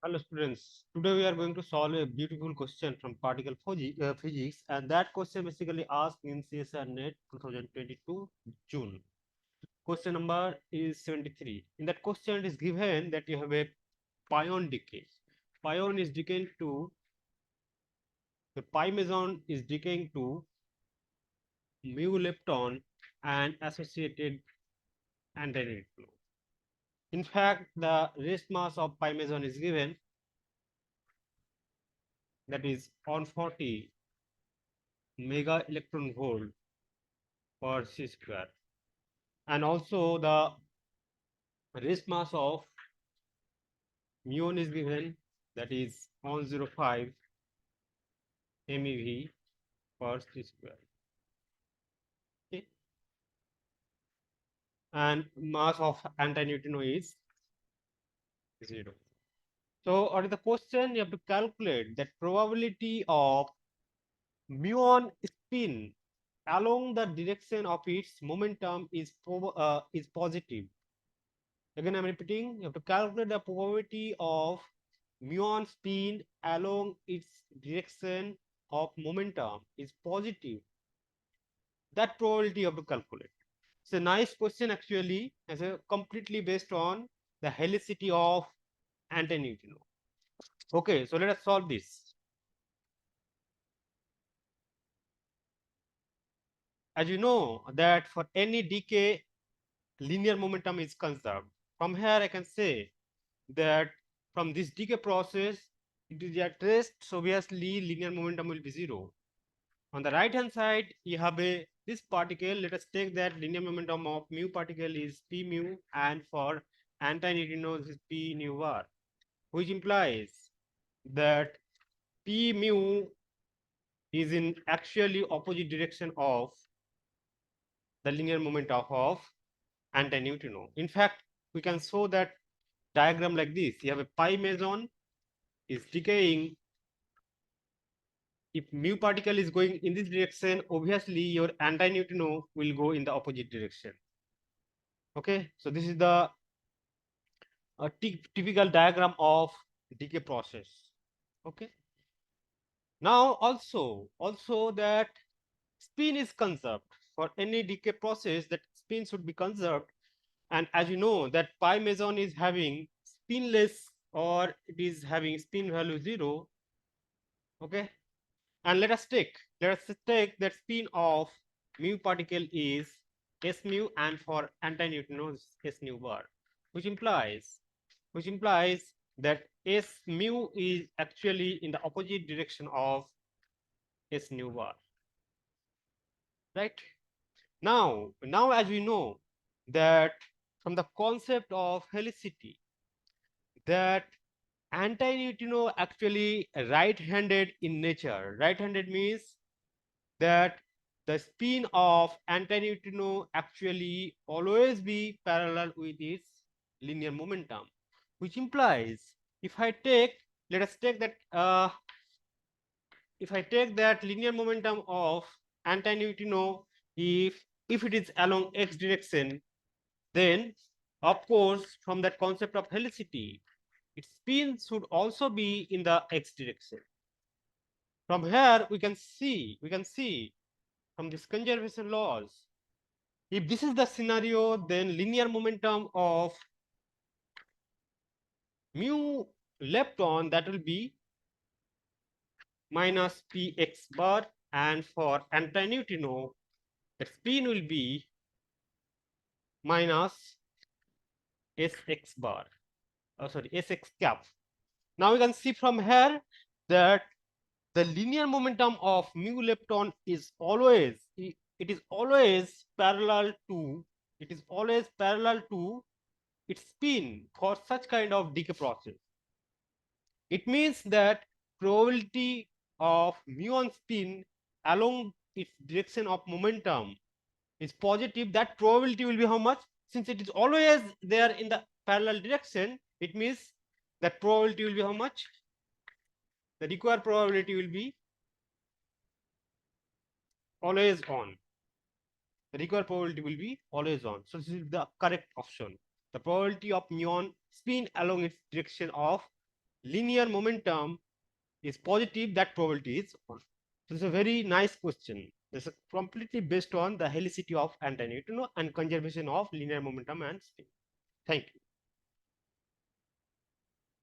Hello students, today we are going to solve a beautiful question from particle physics, and that question basically asked in CSIR net 2022 June. Question number is 73. In that question it is given that you have a pion decay. Pion is decaying to, the pi meson is decaying to mu lepton and associated antineutron. In fact, the rest mass of pi meson is given, that is 140 mega electron volt per c square, and also the rest mass of muon is given, that is 105 MeV per c square. Okay. And mass of antineutrino is 0. So out of the question, you have to calculate that probability of muon spin along the direction of its momentum is positive. Again, I'm repeating, you have to calculate the probability of muon spin along its direction of momentum is positive. That probability you have to calculate. It's a nice question actually, as a completely based on the helicity of antineutrino. Okay, so let us solve this. As you know that for any decay, linear momentum is conserved. From here, I can say that from this decay process, it is at rest, so obviously linear momentum will be 0. On the right hand side, you have this particle. Let us take that linear momentum of mu particle is p mu, and for antineutrinos is p nu bar, which implies that p mu is in actually opposite direction of the linear momentum of antineutrino. In fact, we can show that diagram like this. You have a pi meson is decaying. If mu particle is going in this direction, obviously your antineutrino will go in the opposite direction. Okay, so this is the typical diagram of decay process. Okay, now also that spin is conserved. For any decay process, that spin should be conserved, and as you know that pi meson is having spinless, or it is having spin value 0. Okay, and let us take that spin of mu particle is s mu, and for antineutrinos s nu bar, which implies that s mu is actually in the opposite direction of s nu bar, right? Now as we know that from the concept of helicity, that antineutrino actually right-handed in nature. Right-handed means that the spin of antineutrino actually always be parallel with its linear momentum, which implies if I take, let us take that if I take that linear momentum of antineutrino, if it is along x direction, then of course from that concept of helicity, its spin should also be in the x direction. From here we can see from this conservation laws, if this is the scenario, then linear momentum of mu lepton, that will be minus px bar, and for antineutrino the spin will be minus sx bar, sorry, sx cap. Now we can see from here that the linear momentum of mu lepton is always, it is always parallel to, its spin for such kind of decay process. It means that probability of muon spin along its direction of momentum is positive. That probability will be how much? Since it is always there in the parallel direction, it means that probability will be how much? The required probability will be always on. The required probability will be always on. So this is the correct option. The probability of muon spin along its direction of linear momentum is positive, that probability is 1. So it's a very nice question. This is completely based on the helicity of antineutrino and conservation of linear momentum and spin. Thank you.